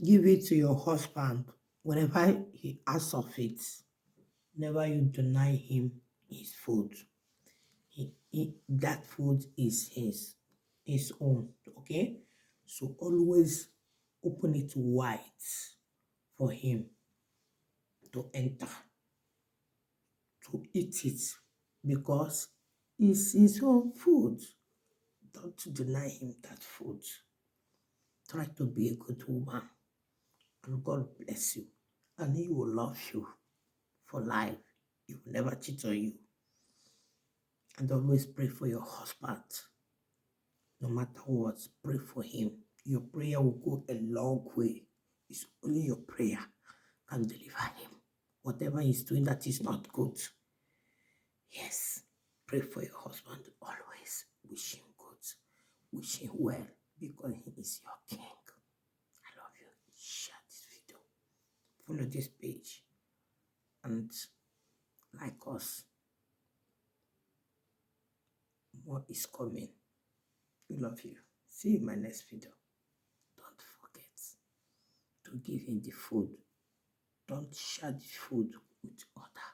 Give it to your husband whenever he asks of it. Never you deny him his food. That food is his own. Okay? So always open it wide for him to enter, to eat it, because it's his own food. Don't deny him that food. Try to be a good woman, and God bless you. And He will love you for life. He will never cheat on you. And always pray for your husband. No matter what, pray for him. Your prayer will go a long way. It's only your prayer can deliver him. Whatever he's doing that is not good. Yes, pray for your husband always. Wish him good. Wish him well, because he is your king. I love you. Share this video. Follow this page. And like us. More is coming. We love you. See you in my next video. Don't forget to give him the food. Don't share the food with others.